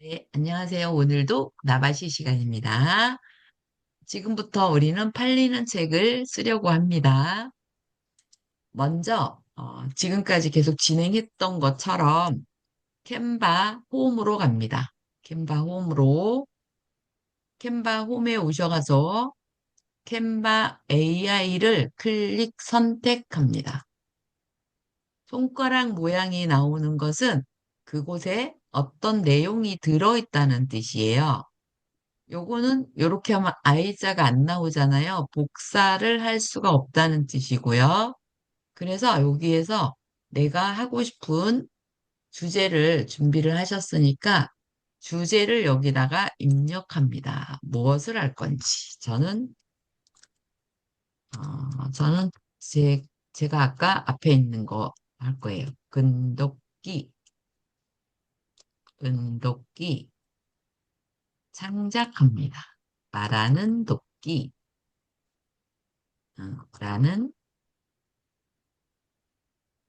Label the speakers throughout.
Speaker 1: 네, 안녕하세요. 오늘도 나바시 시간입니다. 지금부터 우리는 팔리는 책을 쓰려고 합니다. 먼저, 지금까지 계속 진행했던 것처럼 캔바 홈으로 갑니다. 캔바 홈으로, 캔바 홈에 오셔가서 캔바 AI를 클릭 선택합니다. 손가락 모양이 나오는 것은 그곳에 어떤 내용이 들어있다는 뜻이에요. 요거는 요렇게 하면 I자가 안 나오잖아요. 복사를 할 수가 없다는 뜻이고요. 그래서 여기에서 내가 하고 싶은 주제를 준비를 하셨으니까 주제를 여기다가 입력합니다. 무엇을 할 건지. 저는 제가 아까 앞에 있는 거 할 거예요. 은도끼, 은도끼 창작합니다. 말하는 도끼, 라는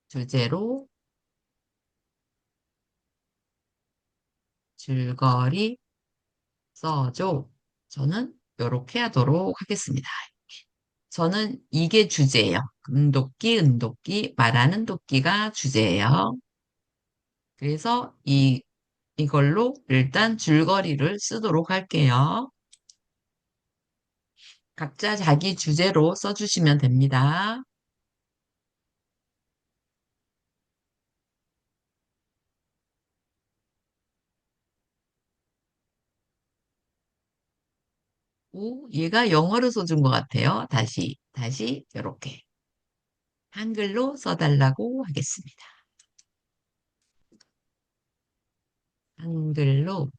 Speaker 1: 주제로 줄거리 써줘. 저는 이렇게 하도록 하겠습니다. 저는 이게 주제예요. 은도끼, 은도끼, 말하는 도끼가 주제예요. 그래서 이걸로 일단 줄거리를 쓰도록 할게요. 각자 자기 주제로 써주시면 됩니다. 오, 얘가 영어로 써준 것 같아요. 다시, 이렇게. 한글로 써달라고 하겠습니다. 한글로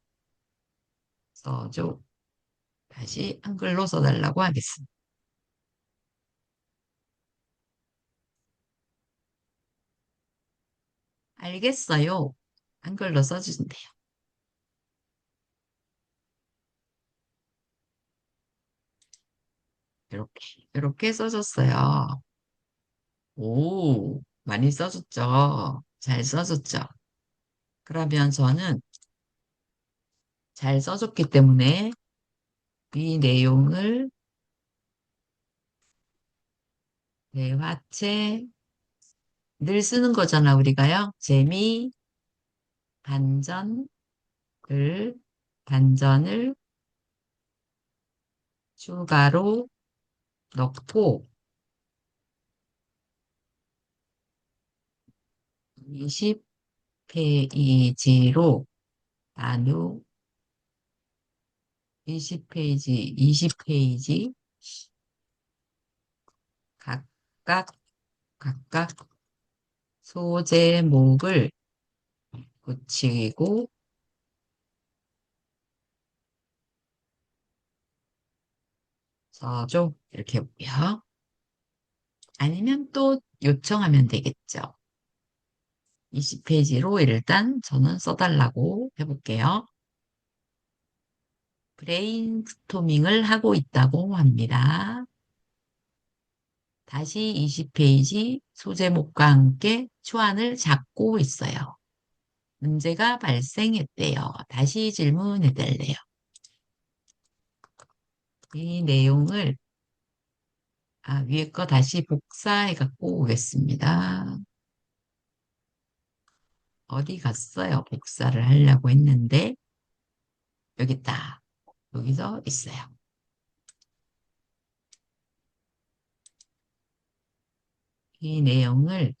Speaker 1: 써줘. 다시 한글로 써달라고 하겠습니다. 알겠어요. 한글로 써주신대요. 이렇게 써줬어요. 오, 많이 써줬죠. 잘 써줬죠. 그러면 저는 잘 써줬기 때문에 이 내용을 대화체 늘 쓰는 거잖아, 우리가요. 재미, 반전을, 반전을 추가로 넣고 20페이지로 나누, 20페이지, 20페이지 각각, 각각 소제목을 붙이고 써줘. 이렇게 해볼게요. 아니면 또 요청하면 되겠죠. 20페이지로 일단 저는 써달라고 해볼게요. 브레인스토밍을 하고 있다고 합니다. 다시 20페이지 소제목과 함께 초안을 잡고 있어요. 문제가 발생했대요. 다시 질문해달래요. 이 내용을 위에 거 다시 복사해 갖고 오겠습니다. 어디 갔어요? 복사를 하려고 했는데 여기 있다. 여기서 있어요. 이 내용을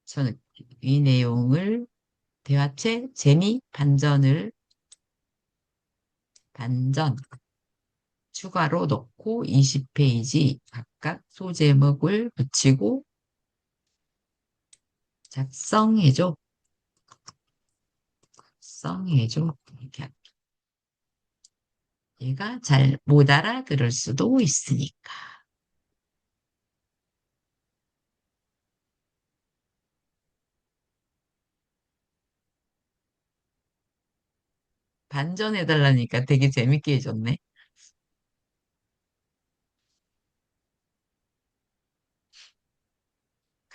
Speaker 1: 저는 이 내용을 대화체 재미 반전 추가로 넣고 20페이지 각각 소제목을 붙이고 작성해줘. 작성해줘. 이렇게 얘가 잘 못 알아들을 수도 있으니까. 반전해달라니까 되게 재밌게 해줬네.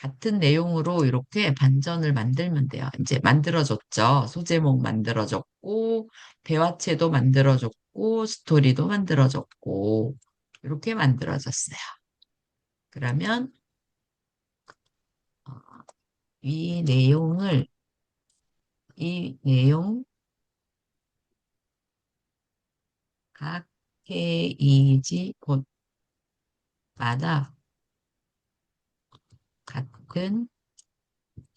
Speaker 1: 같은 내용으로 이렇게 반전을 만들면 돼요. 이제 만들어줬죠. 소제목 만들어줬고, 대화체도 만들어줬고, 스토리도 만들어줬고, 이렇게 만들어졌어요. 그러면 어, 이 내용을, 이 내용 각 페이지 곳마다 같은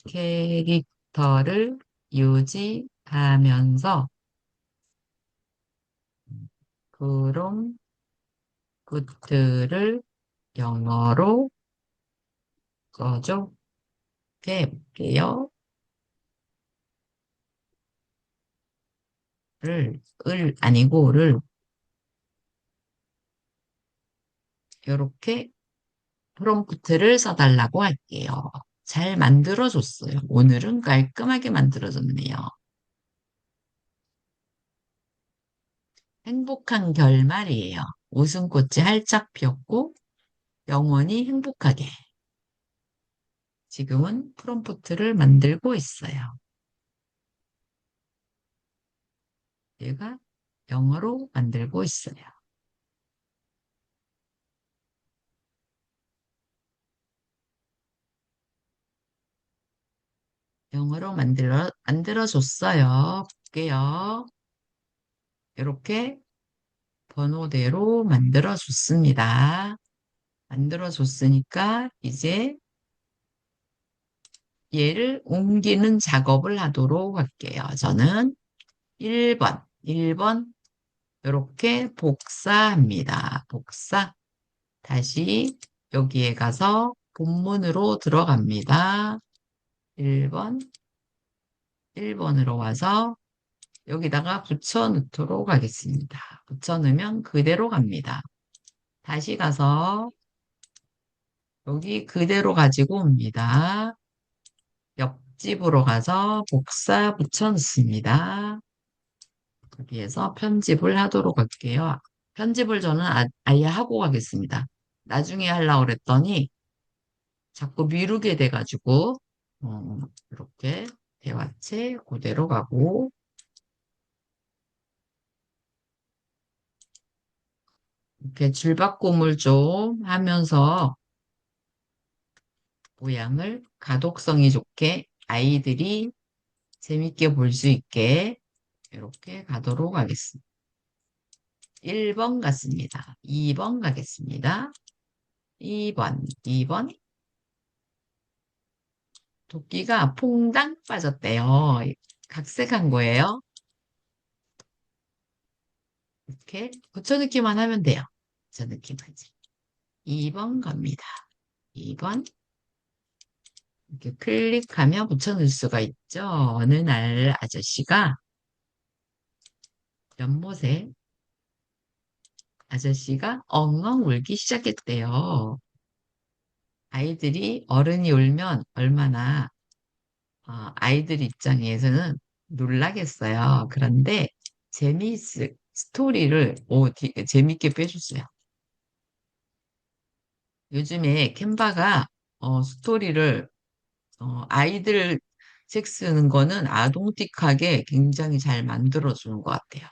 Speaker 1: 캐릭터를 유지하면서 그런 것들을 영어로 써줘. 이렇게 볼게요. 을 아니고 를 이렇게 프롬프트를 써달라고 할게요. 잘 만들어줬어요. 오늘은 깔끔하게 만들어졌네요. 행복한 결말이에요. 웃음꽃이 활짝 피었고 영원히 행복하게. 지금은 프롬프트를 만들고 있어요. 얘가 영어로 만들고 있어요. 영어로 만들어줬어요. 볼게요. 이렇게 번호대로 만들어줬습니다. 만들어줬으니까 이제 얘를 옮기는 작업을 하도록 할게요. 저는 1번 이렇게 복사합니다. 복사. 다시 여기에 가서 본문으로 들어갑니다. 1번, 1번으로 와서 여기다가 붙여 넣도록 하겠습니다. 붙여 넣으면 그대로 갑니다. 다시 가서 여기 그대로 가지고 옵니다. 옆집으로 가서 복사 붙여 넣습니다. 여기에서 편집을 하도록 할게요. 편집을 저는 아예 하고 가겠습니다. 나중에 하려고 그랬더니 자꾸 미루게 돼가지고 이렇게 대화체 그대로 가고 이렇게 줄바꿈을 좀 하면서 모양을 가독성이 좋게 아이들이 재밌게 볼 수 있게 이렇게 가도록 하겠습니다. 1번 같습니다. 2번 가겠습니다. 2번. 도끼가 퐁당 빠졌대요. 각색한 거예요. 이렇게 붙여넣기만 하면 돼요. 붙여넣기만. 2번 갑니다. 2번. 이렇게 클릭하면 붙여넣을 수가 있죠. 어느 날 아저씨가 연못에 아저씨가 엉엉 울기 시작했대요. 아이들이 어른이 울면 얼마나 아이들 입장에서는 놀라겠어요. 그런데 스토리를 재밌게 빼줬어요. 요즘에 캔바가 스토리를 아이들 책 쓰는 거는 아동틱하게 굉장히 잘 만들어주는 것 같아요.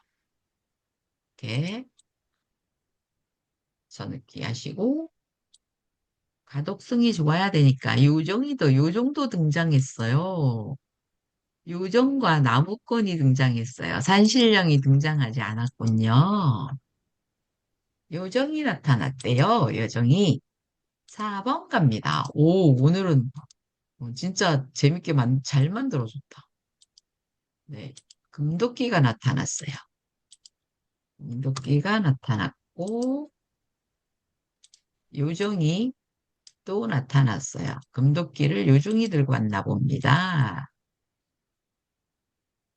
Speaker 1: 이렇게 써넣기 하시고 가독성이 좋아야 되니까 요정이도 요정도 등장했어요. 요정과 나무꾼이 등장했어요. 산신령이 등장하지 않았군요. 요정이 나타났대요. 요정이 4번 갑니다. 오, 오늘은 진짜 재밌게 잘 만들어줬다. 네, 금도끼가 나타났어요. 금도끼가 나타났고 요정이 또 나타났어요. 금도끼를 요정이 들고 왔나 봅니다.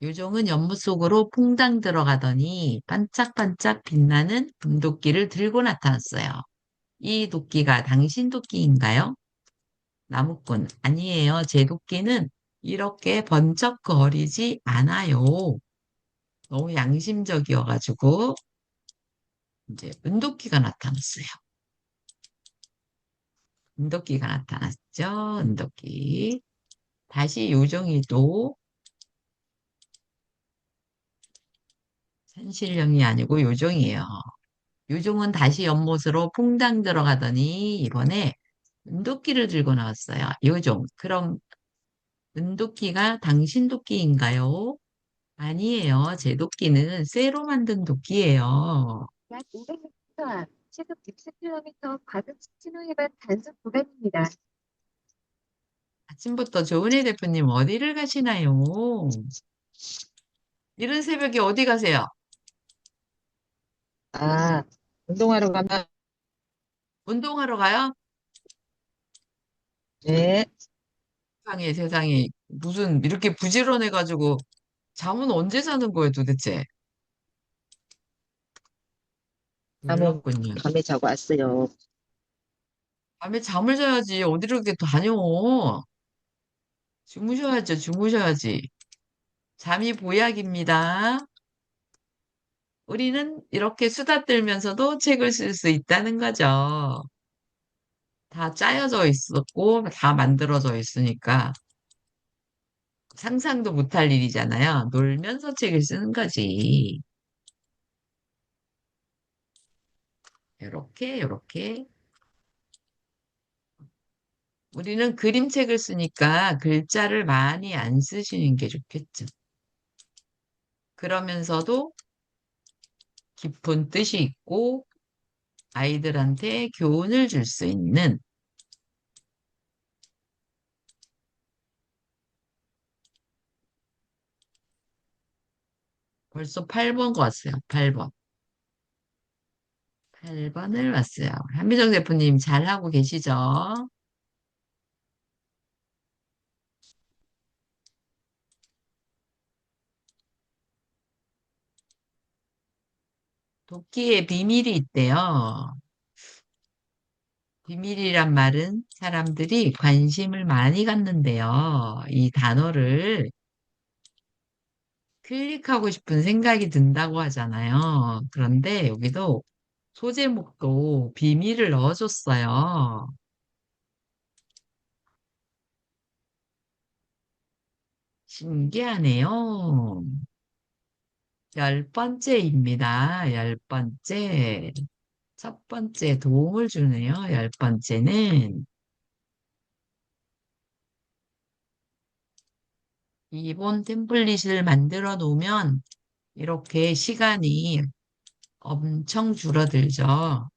Speaker 1: 요정은 연못 속으로 퐁당 들어가더니 반짝반짝 빛나는 금도끼를 들고 나타났어요. 이 도끼가 당신 도끼인가요? 나무꾼, 아니에요. 제 도끼는 이렇게 번쩍거리지 않아요. 너무 양심적이어가지고 이제 은도끼가 나타났어요. 은도끼가 나타났죠. 은도끼. 다시 요정이 또 산신령이 아니고 요정이에요. 요정은 다시 연못으로 퐁당 들어가더니 이번에 은도끼를 들고 나왔어요. 요정. 그럼 은도끼가 당신 도끼인가요? 아니에요. 제 도끼는 쇠로 만든 도끼예요.
Speaker 2: 약 200m 앞 시속 60km 과속 신호 위반 단속 구간입니다.
Speaker 1: 아침부터 조은혜 대표님 어디를 가시나요? 이른 새벽에 어디 가세요?
Speaker 2: 아, 운동하러 가면,
Speaker 1: 운동하러 가요?
Speaker 2: 네,
Speaker 1: 세상에, 세상에. 무슨 이렇게 부지런해가지고 잠은 언제 자는 거예요, 도대체?
Speaker 2: 잠은
Speaker 1: 놀랍군요.
Speaker 2: 밤에 자고 왔어요.
Speaker 1: 밤에 잠을 자야지. 어디로 이렇게 다녀? 주무셔야죠, 주무셔야지. 잠이 보약입니다. 우리는 이렇게 수다 떨면서도 책을 쓸 수 있다는 거죠. 다 짜여져 있었고, 다 만들어져 있으니까 상상도 못할 일이잖아요. 놀면서 책을 쓰는 거지. 요렇게, 요렇게. 우리는 그림책을 쓰니까 글자를 많이 안 쓰시는 게 좋겠죠. 그러면서도 깊은 뜻이 있고 아이들한테 교훈을 줄 수 있는 벌써 8번 거 왔어요. 8번. 8번을 왔어요. 한미정 대표님 잘하고 계시죠? 도끼에 비밀이 있대요. 비밀이란 말은 사람들이 관심을 많이 갖는데요. 이 단어를 클릭하고 싶은 생각이 든다고 하잖아요. 그런데 여기도 소제목도 비밀을 넣어줬어요. 신기하네요. 10번째입니다. 10번째. 첫 번째 도움을 주네요. 10번째는 기본 템플릿을 만들어 놓으면 이렇게 시간이 엄청 줄어들죠.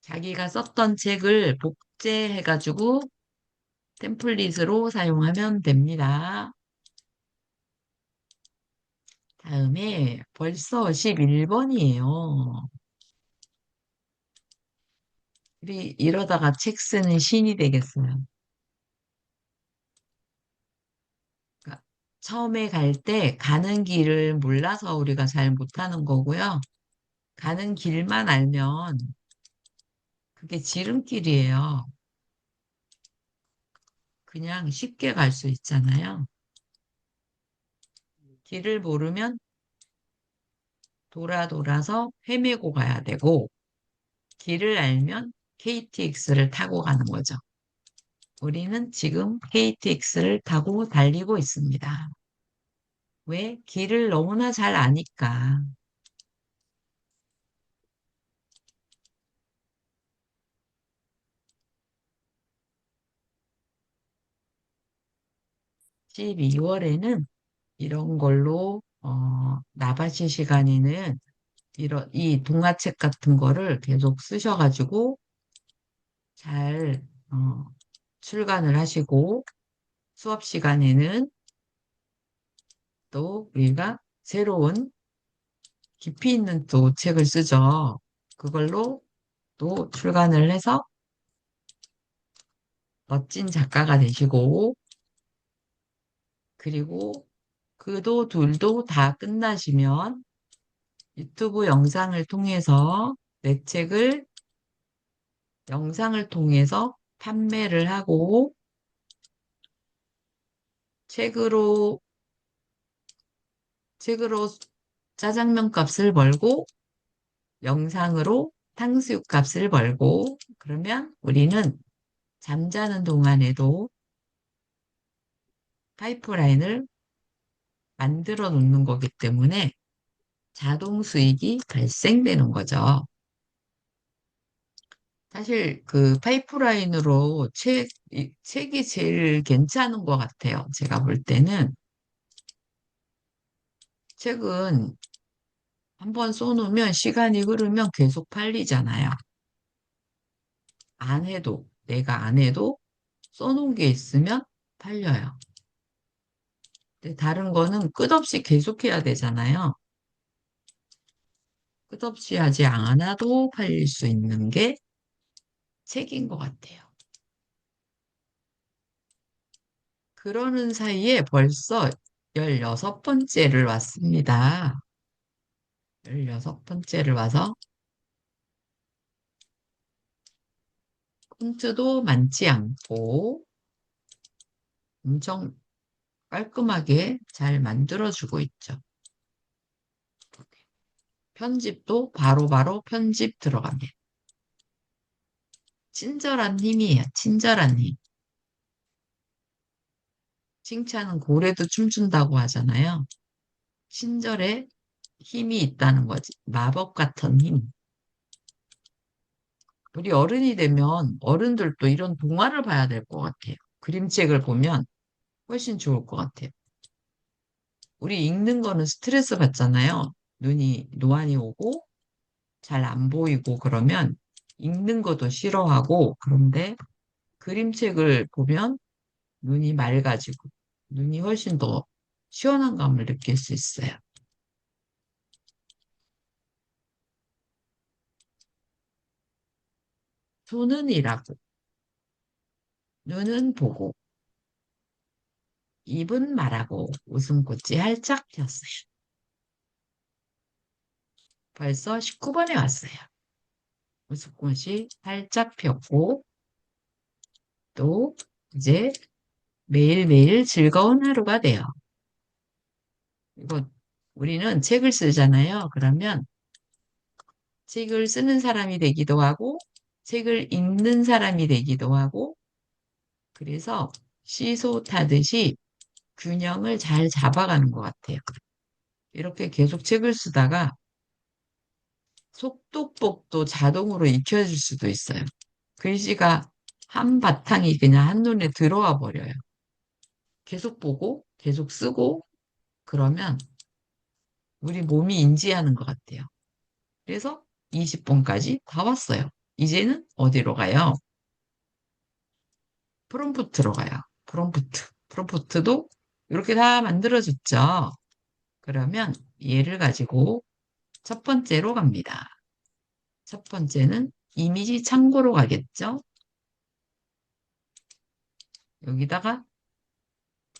Speaker 1: 자기가 썼던 책을 복제해가지고 템플릿으로 사용하면 됩니다. 다음에 벌써 11번이에요. 우리 이러다가 책 쓰는 신이 되겠어요. 그러니까 처음에 갈 때 가는 길을 몰라서 우리가 잘 못하는 거고요. 가는 길만 알면 그게 지름길이에요. 그냥 쉽게 갈 수 있잖아요. 길을 모르면 돌아서 헤매고 가야 되고, 길을 알면 KTX를 타고 가는 거죠. 우리는 지금 KTX를 타고 달리고 있습니다. 왜? 길을 너무나 잘 아니까. 12월에는 이런 걸로, 나바시 시간에는 이 동화책 같은 거를 계속 쓰셔가지고 잘, 어, 출간을 하시고 수업 시간에는 또 우리가 새로운 깊이 있는 또 책을 쓰죠. 그걸로 또 출간을 해서 멋진 작가가 되시고, 그리고 그도 둘도 다 끝나시면 유튜브 영상을 통해서 내 책을 영상을 통해서 판매를 하고, 책으로, 책으로 짜장면 값을 벌고, 영상으로 탕수육 값을 벌고, 그러면 우리는 잠자는 동안에도 파이프라인을 만들어 놓는 거기 때문에 자동 수익이 발생되는 거죠. 사실 그 파이프라인으로 책이 제일 괜찮은 것 같아요. 제가 볼 때는 책은 한번 써놓으면 시간이 흐르면 계속 팔리잖아요. 안 해도, 내가 안 해도 써놓은 게 있으면 팔려요. 근데 다른 거는 끝없이 계속해야 되잖아요. 끝없이 하지 않아도 팔릴 수 있는 게 책인 것 같아요. 그러는 사이에 벌써 16번째를 왔습니다. 16번째를 와서 폰트도 많지 않고 엄청 깔끔하게 잘 만들어주고 있죠. 편집도 바로바로 편집 들어갑니다. 친절한 힘이에요. 친절한 힘. 칭찬은 고래도 춤춘다고 하잖아요. 친절에 힘이 있다는 거지. 마법 같은 힘. 우리 어른이 되면 어른들도 이런 동화를 봐야 될 것 같아요. 그림책을 보면 훨씬 좋을 것 같아요. 우리 읽는 거는 스트레스 받잖아요. 눈이 노안이 오고 잘 안 보이고 그러면 읽는 것도 싫어하고 그런데 그림책을 보면 눈이 맑아지고 눈이 훨씬 더 시원한 감을 느낄 수 있어요. 손은 일하고 눈은 보고 입은 말하고 웃음꽃이 활짝 피었어요. 벌써 19번에 왔어요. 웃음꽃이 활짝 피었고 또 이제 매일매일 즐거운 하루가 돼요. 이거 우리는 책을 쓰잖아요. 그러면 책을 쓰는 사람이 되기도 하고 책을 읽는 사람이 되기도 하고 그래서 시소 타듯이 균형을 잘 잡아가는 것 같아요. 이렇게 계속 책을 쓰다가 속독법도 자동으로 익혀질 수도 있어요. 글씨가 한 바탕이 그냥 한눈에 들어와 버려요. 계속 보고 계속 쓰고 그러면 우리 몸이 인지하는 것 같아요. 그래서 20번까지 다 왔어요. 이제는 어디로 가요? 프롬프트로 가요. 프롬프트. 프롬프트도 이렇게 다 만들어졌죠. 그러면 얘를 가지고 첫 번째로 갑니다. 첫 번째는 이미지 참고로 가겠죠. 여기다가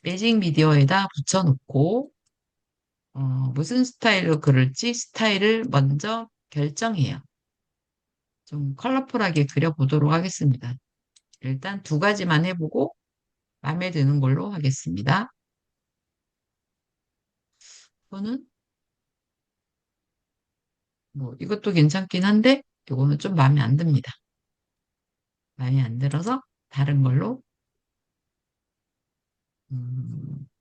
Speaker 1: 매직 미디어에다 붙여놓고 무슨 스타일로 그릴지 스타일을 먼저 결정해요. 좀 컬러풀하게 그려보도록 하겠습니다. 일단 두 가지만 해보고 마음에 드는 걸로 하겠습니다. 이거는 뭐 이것도 괜찮긴 한데 이거는 좀 마음에 안 듭니다. 마음에 안 들어서 다른 걸로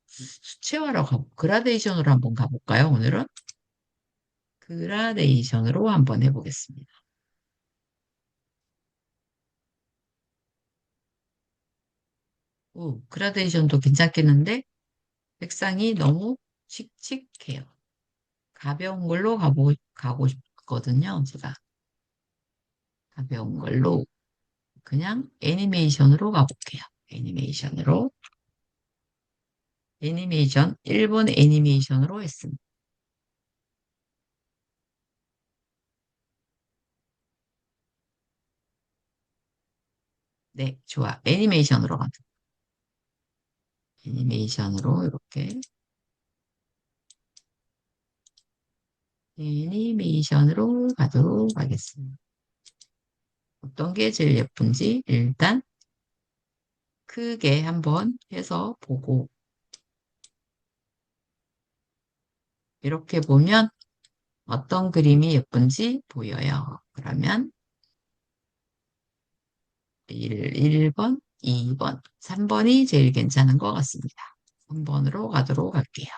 Speaker 1: 수채화로 그라데이션으로 한번 가볼까요? 오늘은 그라데이션으로 한번 해보겠습니다. 오, 그라데이션도 괜찮겠는데 색상이 너무 칙칙해요. 가벼운 걸로 가고 싶거든요. 제가 가벼운 걸로 그냥 애니메이션으로 가볼게요. 애니메이션으로 애니메이션 일본 애니메이션으로 했습니다. 네, 좋아. 애니메이션으로 가자. 애니메이션으로 이렇게 애니메이션으로 가도록 하겠습니다. 어떤 게 제일 예쁜지 일단 크게 한번 해서 보고 이렇게 보면 어떤 그림이 예쁜지 보여요. 그러면 1번, 2번, 3번이 제일 괜찮은 것 같습니다. 3번으로 가도록 할게요.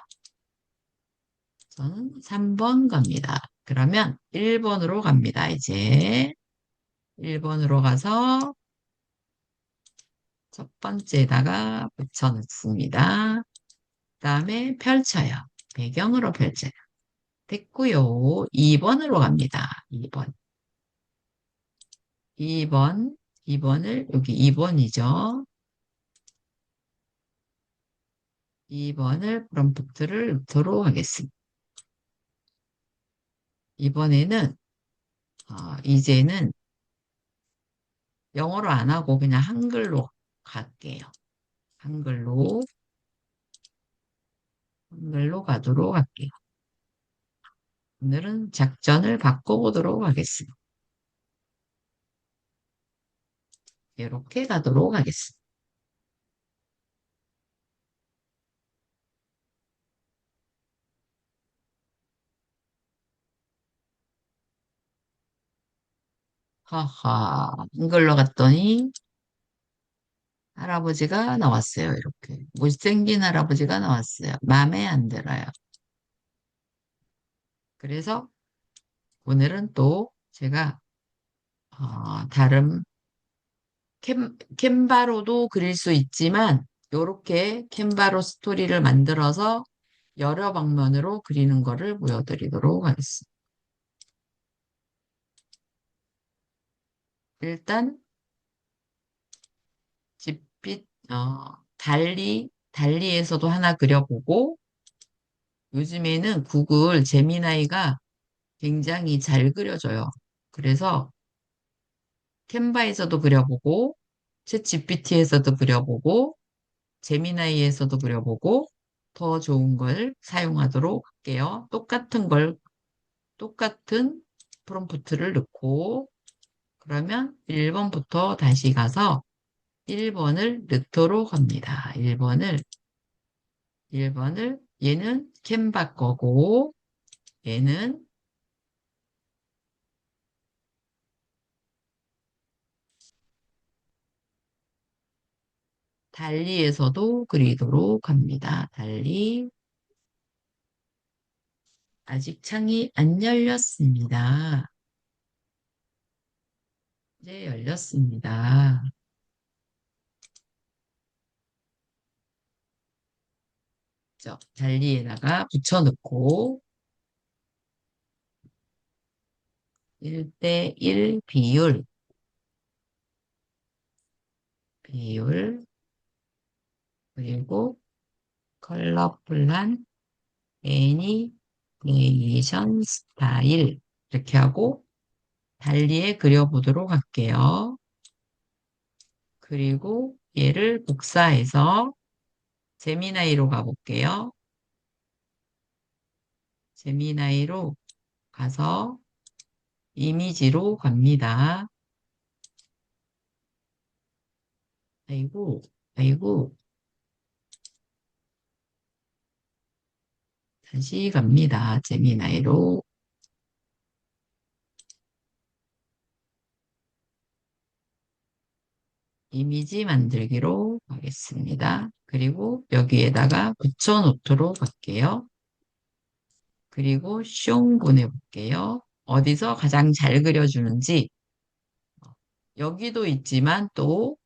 Speaker 1: 저는 3번 갑니다. 그러면 1번으로 갑니다. 이제 1번으로 가서 첫 번째에다가 붙여 넣습니다. 그다음에 펼쳐요. 배경으로 펼쳐요. 됐고요. 2번으로 갑니다. 2번. 2번, 2번을 여기 2번이죠. 2번을 프롬프트를 넣도록 하겠습니다. 이번에는 이제는 영어로 안 하고 그냥 한글로 갈게요. 한글로 한글로 가도록 할게요. 오늘은 작전을 바꿔보도록 하겠습니다. 이렇게 가도록 하겠습니다. 하하, 한글로 갔더니 할아버지가 나왔어요. 이렇게 못생긴 할아버지가 나왔어요. 마음에 안 들어요. 그래서 오늘은 또 제가 다른 캔바로도 그릴 수 있지만 이렇게 캔바로 스토리를 만들어서 여러 방면으로 그리는 거를 보여드리도록 하겠습니다. 일단 집빛 달리에서도 하나 그려보고 요즘에는 구글 제미나이가 굉장히 잘 그려줘요. 그래서 캔바에서도 그려보고 챗 GPT에서도 그려보고 제미나이에서도 그려보고 더 좋은 걸 사용하도록 할게요. 똑같은 프롬프트를 넣고 그러면 1번부터 다시 가서 1번을 넣도록 합니다. 1번을 얘는 캔바 거고 얘는 달리에서도 그리도록 합니다. 달리 아직 창이 안 열렸습니다. 이제 열렸습니다. 달리에다가 붙여넣고 1대1 비율, 그리고 컬러풀한 애니메이션 스타일 이렇게 하고 달리에 그려보도록 할게요. 그리고 얘를 복사해서 제미나이로 가볼게요. 제미나이로 가서 이미지로 갑니다. 아이고, 아이고, 다시 갑니다. 제미나이로. 이미지 만들기로 하겠습니다. 그리고 여기에다가 붙여놓도록 할게요. 그리고 슝 보내볼게요. 어디서 가장 잘 그려주는지 여기도 있지만 또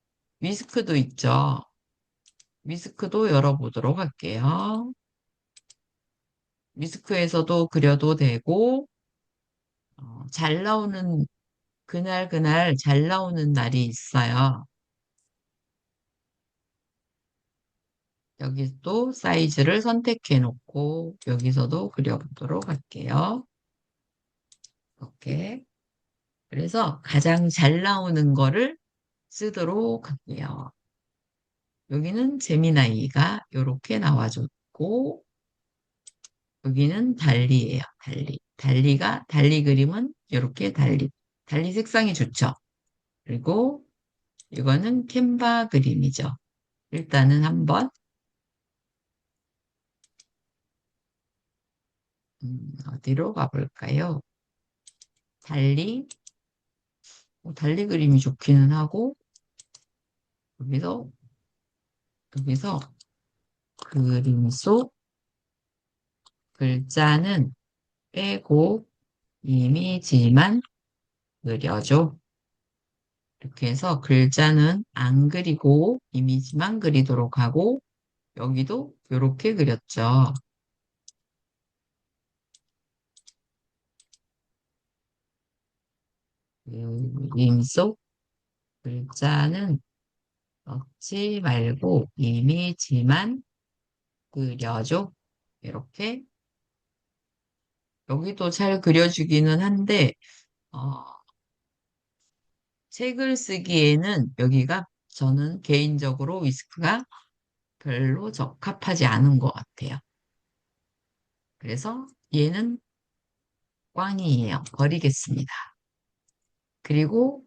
Speaker 1: 위스크도 있죠. 위스크도 열어보도록 할게요. 위스크에서도 그려도 되고 잘 나오는 그날 잘 나오는 날이 있어요. 여기 또 사이즈를 선택해 놓고 여기서도 그려보도록 할게요. 이렇게. 그래서 가장 잘 나오는 거를 쓰도록 할게요. 여기는 재미나이가 이렇게 나와줬고 여기는 달리예요. 달리 그림은 이렇게 달리 색상이 좋죠. 그리고 이거는 캔바 그림이죠. 일단은 한번 어디로 가볼까요? 달리 달리 그림이 좋기는 하고 여기서, 여기서 그림 속 글자는 빼고 이미지만 그려줘. 이렇게 해서 글자는 안 그리고 이미지만 그리도록 하고 여기도 이렇게 그렸죠. 그림 속 글자는 넣지 말고 이미지만 그려줘. 이렇게 여기도 잘 그려주기는 한데 어, 책을 쓰기에는 여기가 저는 개인적으로 위스크가 별로 적합하지 않은 것 같아요. 그래서 얘는 꽝이에요. 버리겠습니다. 그리고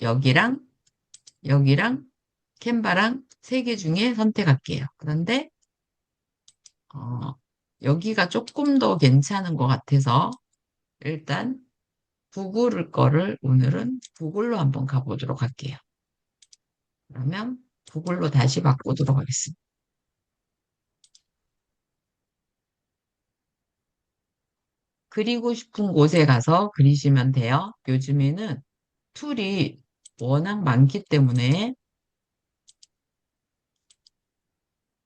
Speaker 1: 여기랑 여기랑 캔바랑 세 개 중에 선택할게요. 그런데 어, 여기가 조금 더 괜찮은 것 같아서 일단 구글 거를 오늘은 구글로 한번 가보도록 할게요. 그러면 구글로 다시 바꾸도록 하겠습니다. 그리고 싶은 곳에 가서 그리시면 돼요. 요즘에는 툴이 워낙 많기 때문에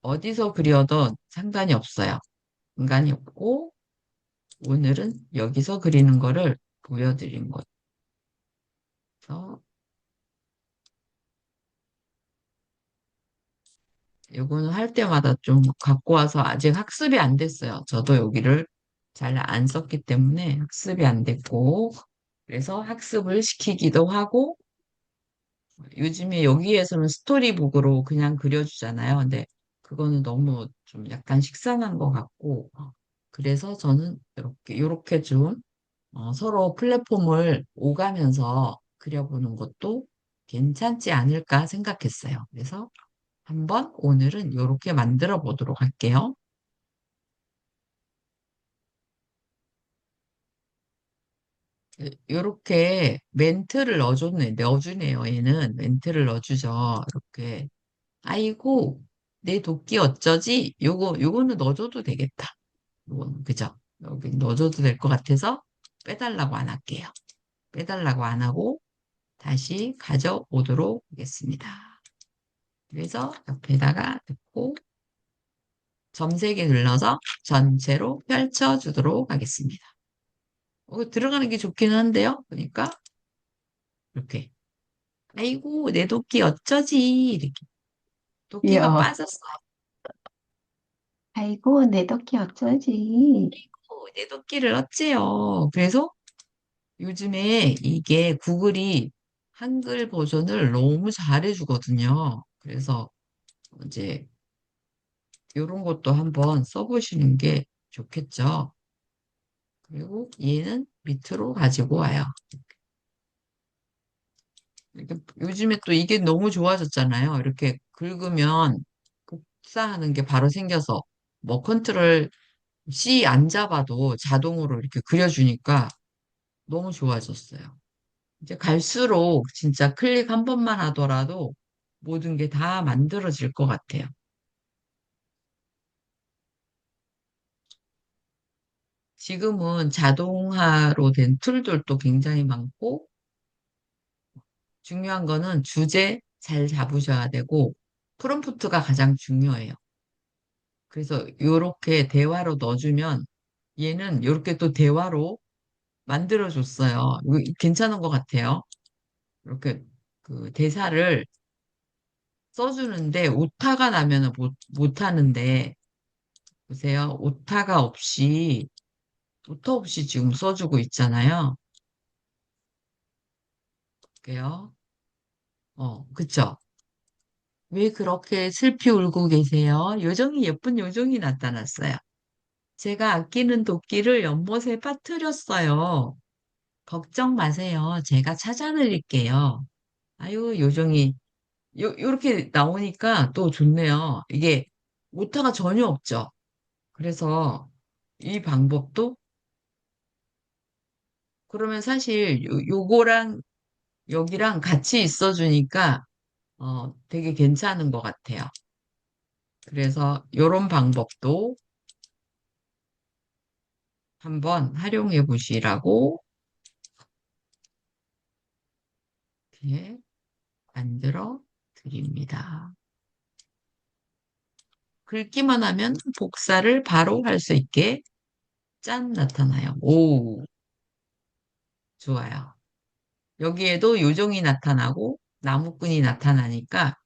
Speaker 1: 어디서 그려도 상관이 없어요. 상관이 없고 오늘은 여기서 그리는 거를 보여드린 거죠. 이거는 할 때마다 좀 갖고 와서 아직 학습이 안 됐어요. 저도 여기를 잘 안 썼기 때문에 학습이 안 됐고, 그래서 학습을 시키기도 하고, 요즘에 여기에서는 스토리북으로 그냥 그려주잖아요. 근데 그거는 너무 좀 약간 식상한 것 같고, 그래서 저는 이렇게 좀 서로 플랫폼을 오가면서 그려보는 것도 괜찮지 않을까 생각했어요. 그래서 한번 오늘은 이렇게 만들어 보도록 할게요. 이렇게 멘트를 넣어주네요. 얘는 멘트를 넣어주죠. 이렇게. 아이고, 내 도끼 어쩌지? 요거는 넣어줘도 되겠다. 요거는, 그죠? 여기 넣어줘도 될 것 같아서 빼달라고 안 할게요. 빼달라고 안 하고 다시 가져오도록 하겠습니다. 그래서 옆에다가 넣고 점 3개 눌러서 전체로 펼쳐주도록 하겠습니다. 들어가는 게 좋기는 한데요. 그러니까 이렇게 아이고 내 도끼 어쩌지 이렇게 도끼가
Speaker 3: 귀여워.
Speaker 1: 빠졌어.
Speaker 3: 아이고, 내 덕기 어쩌지?
Speaker 1: 내 도끼를 어째요. 그래서 요즘에 이게 구글이 한글 버전을 너무 잘해주거든요. 그래서 이제 이런 것도 한번 써보시는 게 좋겠죠. 그리고 얘는 밑으로 가지고 와요. 이렇게 요즘에 또 이게 너무 좋아졌잖아요. 이렇게 긁으면 복사하는 게 바로 생겨서 뭐 컨트롤 C 안 잡아도 자동으로 이렇게 그려주니까 너무 좋아졌어요. 이제 갈수록 진짜 클릭 한 번만 하더라도 모든 게 다 만들어질 것 같아요. 지금은 자동화로 된 툴들도 굉장히 많고 중요한 거는 주제 잘 잡으셔야 되고 프롬프트가 가장 중요해요. 그래서 이렇게 대화로 넣어주면 얘는 이렇게 또 대화로 만들어줬어요. 이거 괜찮은 것 같아요. 이렇게 그 대사를 써주는데 오타가 나면은 못 하는데 보세요. 오타 없이 지금 써주고 있잖아요. 볼게요. 그쵸? 왜 그렇게 슬피 울고 계세요? 예쁜 요정이 나타났어요. 제가 아끼는 도끼를 연못에 빠뜨렸어요. 걱정 마세요. 제가 찾아드릴게요. 아유, 요정이, 요렇게 나오니까 또 좋네요. 이게 오타가 전혀 없죠. 그래서 이 방법도, 그러면 사실 요거랑 여기랑 같이 있어주니까 되게 괜찮은 것 같아요. 그래서 이런 방법도 한번 활용해 보시라고 이렇게 만들어 드립니다. 긁기만 하면 복사를 바로 할 수 있게 짠 나타나요. 오, 좋아요. 여기에도 요정이 나타나고 나무꾼이 나타나니까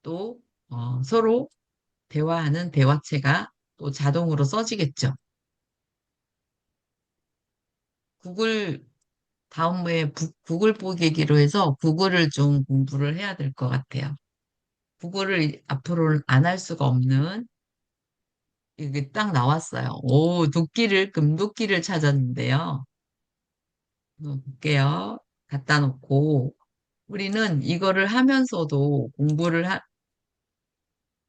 Speaker 1: 또 서로 대화하는 대화체가 또 자동으로 써지겠죠. 구글 다음에 구글 보기기로 해서 구글을 좀 공부를 해야 될 것 같아요. 구글을 앞으로 안 할 수가 없는 이게 딱 나왔어요. 오, 금도끼를 찾았는데요. 볼게요. 갖다 놓고 우리는 이거를 하면서도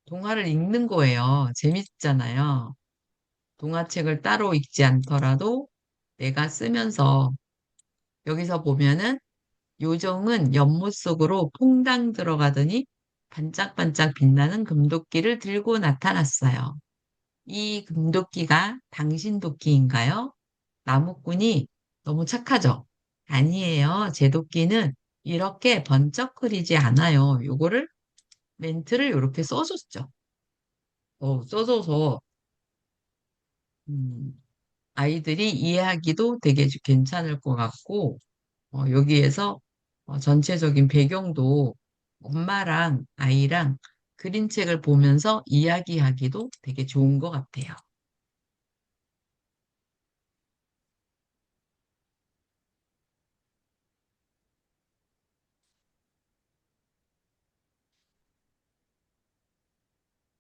Speaker 1: 동화를 읽는 거예요. 재밌잖아요. 동화책을 따로 읽지 않더라도 내가 쓰면서 여기서 보면은 요정은 연못 속으로 퐁당 들어가더니 반짝반짝 빛나는 금도끼를 들고 나타났어요. 이 금도끼가 당신 도끼인가요? 나무꾼이 너무 착하죠? 아니에요. 제 도끼는 이렇게 번쩍거리지 않아요. 요거를 멘트를 이렇게 써줬죠. 써줘서 음, 아이들이 이해하기도 되게 괜찮을 것 같고 여기에서 전체적인 배경도 엄마랑 아이랑 그림책을 보면서 이야기하기도 되게 좋은 것 같아요.